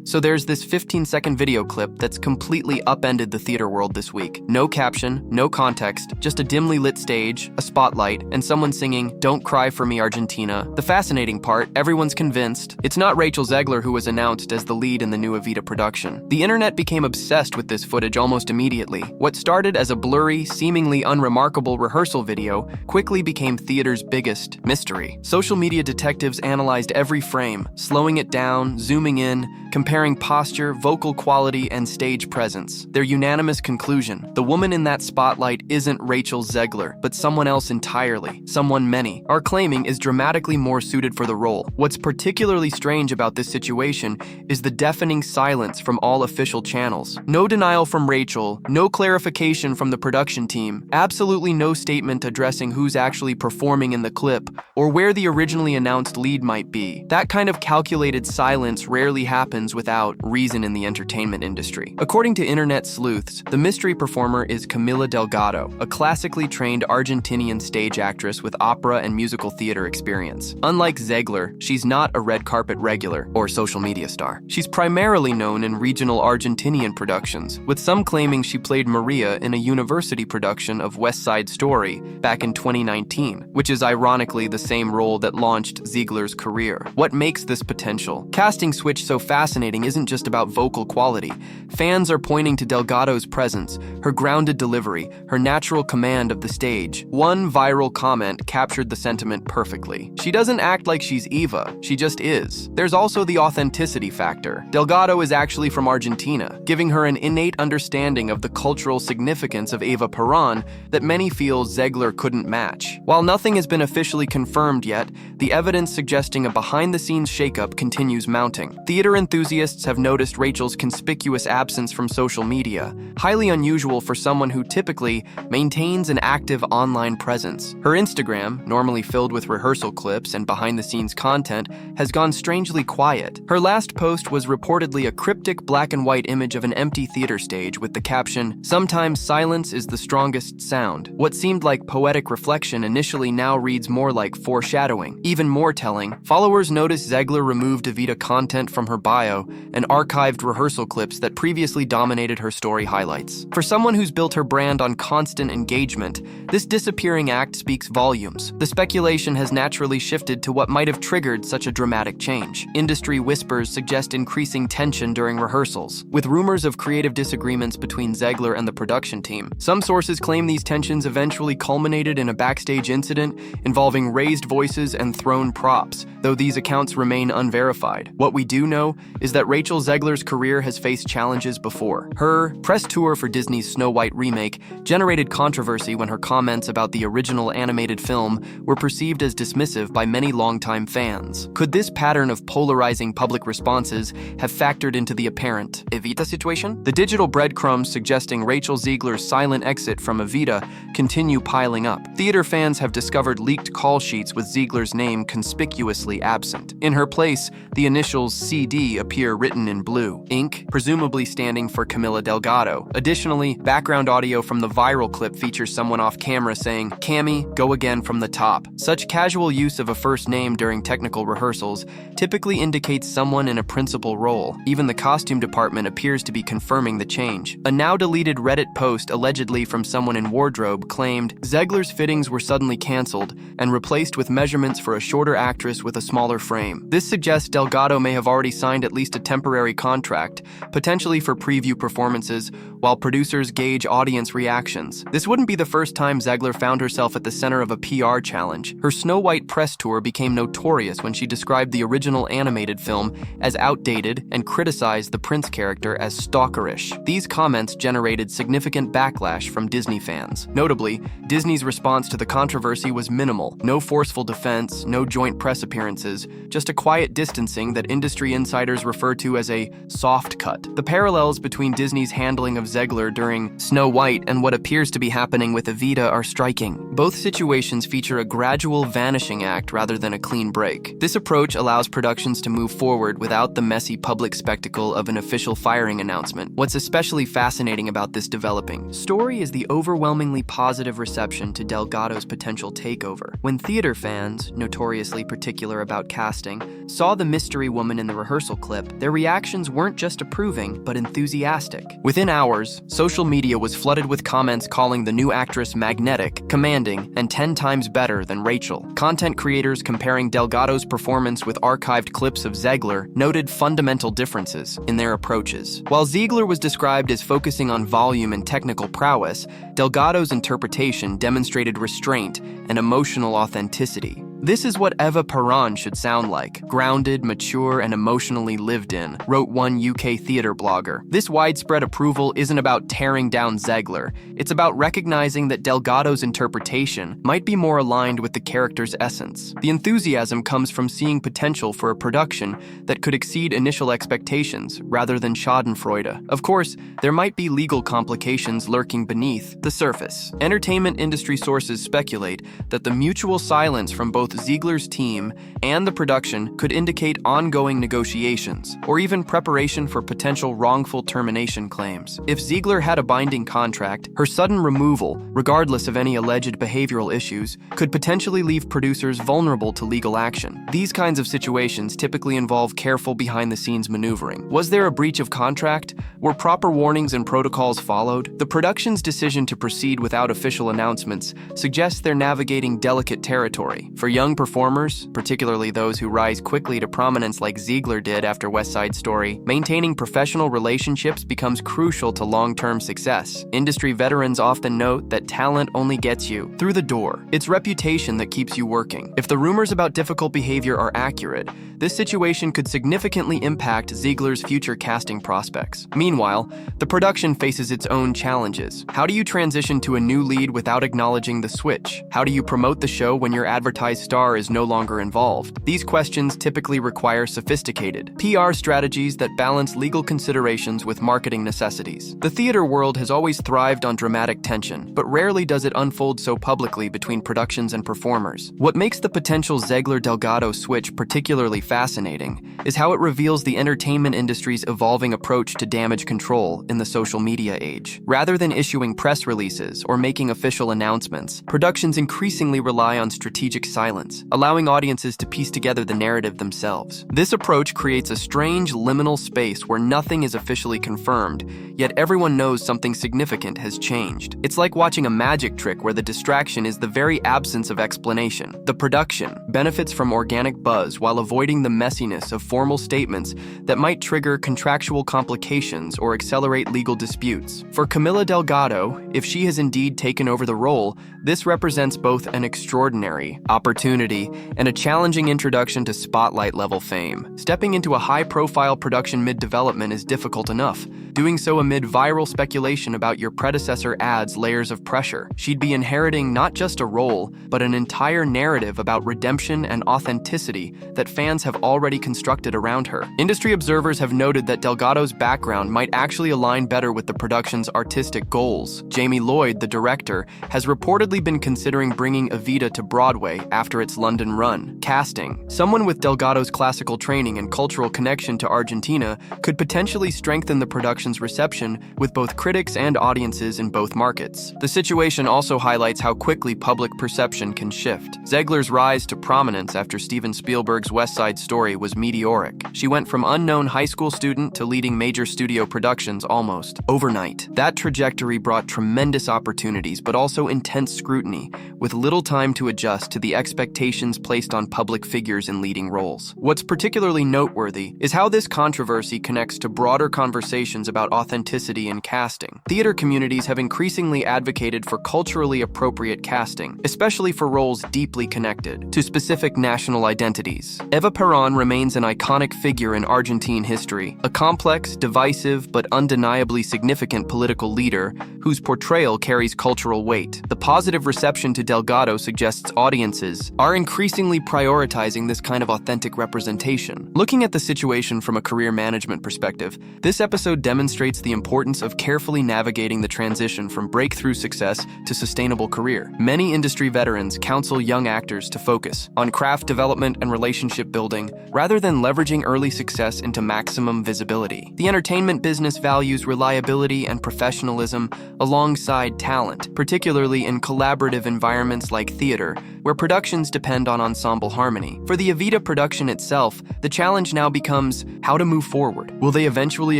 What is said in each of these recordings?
So there's this 15-second video clip that's completely upended the theater world this week. No caption, no context, just a dimly lit stage, a spotlight, and someone singing, "Don't Cry for Me, Argentina." The fascinating part, everyone's convinced it's not Rachel Zegler who was announced as the lead in the new Evita production. The internet became obsessed with this footage almost immediately. What started as a blurry, seemingly unremarkable rehearsal video quickly became theater's biggest mystery. Social media detectives analyzed every frame, slowing it down, zooming in, comparing posture, vocal quality, and stage presence. Their unanimous conclusion: the woman in that spotlight isn't Rachel Zegler, but someone else entirely, someone many are claiming is dramatically more suited for the role. What's particularly strange about this situation is the deafening silence from all official channels. No denial from Rachel, no clarification from the production team, absolutely no statement addressing who's actually performing in the clip or where the originally announced lead might be. That kind of calculated silence rarely happens without reason in the entertainment industry. According to internet sleuths, the mystery performer is Camila Delgado, a classically trained Argentinian stage actress with opera and musical theater experience. Unlike Zegler, she's not a red carpet regular or social media star. She's primarily known in regional Argentinian productions, with some claiming she played Maria in a university production of West Side Story back in 2019, which is ironically the same role that launched Zegler's career. What makes this potential casting switch so fascinating isn't just about vocal quality. Fans are pointing to Delgado's presence, her grounded delivery, her natural command of the stage. One viral comment captured the sentiment perfectly. She doesn't act like she's Eva, she just is. There's also the authenticity factor. Delgado is actually from Argentina, giving her an innate understanding of the cultural significance of Eva Perón that many feel Zegler couldn't match. While nothing has been officially confirmed yet, the evidence suggesting a behind-the-scenes shakeup continues mounting. Theater enthusiasts have noticed Rachel's conspicuous absence from social media, highly unusual for someone who typically maintains an active online presence. Her Instagram, normally filled with rehearsal clips and behind-the-scenes content, has gone strangely quiet. Her last post was reportedly a cryptic black and white image of an empty theater stage with the caption, "Sometimes silence is the strongest sound." What seemed like poetic reflection initially now reads more like foreshadowing. Even more telling, followers noticed Zegler removed Evita content from her bio and archived rehearsal clips that previously dominated her story highlights. For someone who's built her brand on constant engagement, this disappearing act speaks volumes. The speculation has naturally shifted to what might have triggered such a dramatic change. Industry whispers suggest increasing tension during rehearsals, with rumors of creative disagreements between Zegler and the production team. Some sources claim these tensions eventually culminated in a backstage incident involving raised voices and thrown props, though these accounts remain unverified. What we do know is that Rachel Zegler's career has faced challenges before. Her press tour for Disney's Snow White remake generated controversy when her comments about the original animated film were perceived as dismissive by many longtime fans. Could this pattern of polarizing public responses have factored into the apparent Evita situation? The digital breadcrumbs suggesting Rachel Zegler's silent exit from Evita continue piling up. Theater fans have discovered leaked call sheets with Zegler's name conspicuously absent. In her place, the initials CD appear written in blue ink, presumably standing for Camila Delgado. Additionally, background audio from the viral clip features someone off camera saying, "Cammy, go again from the top." Such casual use of a first name during technical rehearsals typically indicates someone in a principal role. Even the costume department appears to be confirming the change. A now-deleted Reddit post allegedly from someone in wardrobe claimed Zegler's fittings were suddenly canceled and replaced with measurements for a shorter actress with a smaller frame. This suggests Delgado may have already signed at least a temporary contract, potentially for preview performances, while producers gauge audience reactions. This wouldn't be the first time Zegler found herself at the center of a PR challenge. Her Snow White press tour became notorious when she described the original animated film as outdated and criticized the Prince character as stalkerish. These comments generated significant backlash from Disney fans. Notably, Disney's response to the controversy was minimal. No forceful defense, no joint press appearances, just a quiet distancing that industry insiders refer to as a soft cut. The parallels between Disney's handling of Zegler during Snow White and what appears to be happening with Evita are striking. Both situations feature a gradual vanishing act rather than a clean break. This approach allows productions to move forward without the messy public spectacle of an official firing announcement. What's especially fascinating about this developing story is the overwhelmingly positive reception to Delgado's potential takeover. When theater fans, notoriously particular about casting, saw the mystery woman in the rehearsal clip, their reactions weren't just approving, but enthusiastic. Within hours, social media was flooded with comments calling the new actress magnetic, commanding, and 10 times better than Rachel. Content creators comparing Delgado's performance with archived clips of Zegler noted fundamental differences in their approaches. While Zegler was described as focusing on volume and technical prowess, Delgado's interpretation demonstrated restraint and emotional authenticity. "This is what Eva Peron should sound like, grounded, mature, and emotionally lived in," wrote one UK theater blogger. This widespread approval isn't about tearing down Zegler. It's about recognizing that Delgado's interpretation might be more aligned with the character's essence. The enthusiasm comes from seeing potential for a production that could exceed initial expectations, rather than schadenfreude. Of course, there might be legal complications lurking beneath the surface. Entertainment industry sources speculate that the mutual silence from both Zegler's team and the production could indicate ongoing negotiations, or even preparation for potential wrongful termination claims. If Zegler had a binding contract, her sudden removal, regardless of any alleged behavioral issues, could potentially leave producers vulnerable to legal action. These kinds of situations typically involve careful behind-the-scenes maneuvering. Was there a breach of contract? Were proper warnings and protocols followed? The production's decision to proceed without official announcements suggests they're navigating delicate territory. For young performers, particularly those who rise quickly to prominence like Zegler did after West Side Story, maintaining professional relationships becomes crucial to long-term success. Industry veterans often note that talent only gets you through the door. It's reputation that keeps you working. If the rumors about difficult behavior are accurate, this situation could significantly impact Zegler's future casting prospects. Meanwhile, the production faces its own challenges. How do you transition to a new lead without acknowledging the switch? How do you promote the show when your advertised star is no longer involved? These questions typically require sophisticated PR strategies that balance legal considerations with marketing necessities. The theater world has always thrived on dramatic tension, but rarely does it unfold so publicly between productions and performers. What makes the potential Zegler-Delgado switch particularly fascinating is how it reveals the entertainment industry's evolving approach to damage control in the social media age. Rather than issuing press releases or making official announcements, productions increasingly rely on strategic silence, allowing audiences to piece together the narrative themselves. This approach creates a strange liminal space where nothing is officially confirmed, yet everyone knows something significant has changed. It's like watching a magic trick where the distraction is the very absence of explanation. The production benefits from organic buzz while avoiding the messiness of formal statements that might trigger contractual complications or accelerate legal disputes. For Camila Delgado, if she has indeed taken over the role, this represents both an extraordinary opportunity and a challenging introduction to spotlight-level fame. Stepping into a high-profile production mid-development is difficult enough. Doing so amid viral speculation about your predecessor adds layers of pressure. She'd be inheriting not just a role, but an entire narrative about redemption and authenticity that fans have already constructed around her. Industry observers have noted that Delgado's background might actually align better with the production's artistic goals. Jamie Lloyd, the director, has reportedly been considering bringing Evita to Broadway after its London run. Casting. Someone with Delgado's classical training and cultural connection to Argentina could potentially strengthen the production's reception with both critics and audiences in both markets. The situation also highlights how quickly public perception can shift. Zegler's rise to prominence after Steven Spielberg's West Side Story was meteoric. She went from unknown high school student to leading major studio productions almost overnight. That trajectory brought tremendous opportunities, but also intense scrutiny, with little time to adjust to the expectations placed on public figures in leading roles. What's particularly noteworthy is how this controversy connects to broader conversations about authenticity in casting. Theater communities have increasingly advocated for culturally appropriate casting, especially for roles deeply connected to specific national identities. Eva Peron remains an iconic figure in Argentine history, a complex, divisive, but undeniably significant political leader whose portrayal carries cultural weight. The positive reception to Delgado suggests audiences are increasingly prioritizing this kind of authentic representation. Looking at the situation from a career management perspective, this episode demonstrates the importance of carefully navigating the transition from breakthrough success to sustainable career. Many industry veterans counsel young actors to focus on craft development and relationship building rather than leveraging early success into maximum visibility. The entertainment business values reliability and professionalism alongside talent, particularly in collaborative environments like theater, where productions depend on ensemble harmony. For the Evita production itself, the challenge now becomes how to move forward. Will they eventually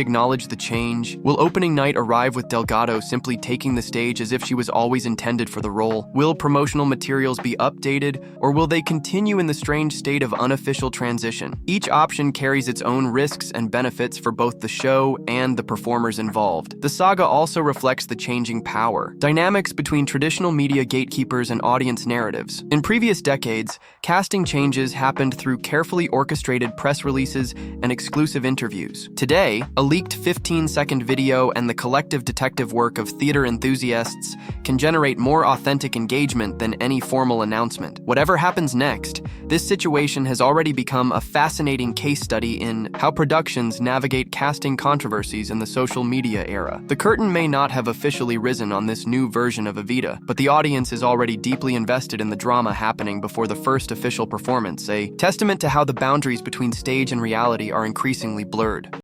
acknowledge the change? Will opening night arrive with Delgado simply taking the stage as if she was always intended for the role? Will promotional materials be updated, or will they continue in the strange state of unofficial transition? Each option carries its own risks and benefits for both the show and the performers involved. The saga also reflects the changing power dynamics between traditional media gatekeepers and audience narratives. In previous decades, casting changes happened through carefully orchestrated press releases and exclusive interviews. Today, a leaked 15-second video and the collective detective work of theater enthusiasts can generate more authentic engagement than any formal announcement. Whatever happens next, this situation has already become a fascinating case study in how productions navigate casting controversies in the social media era. The curtain may not have officially risen on this new version of Evita, but the audience is already deeply invested in the drama happening before the first official performance, a testament to how the boundaries between stage and reality are increasingly blurred.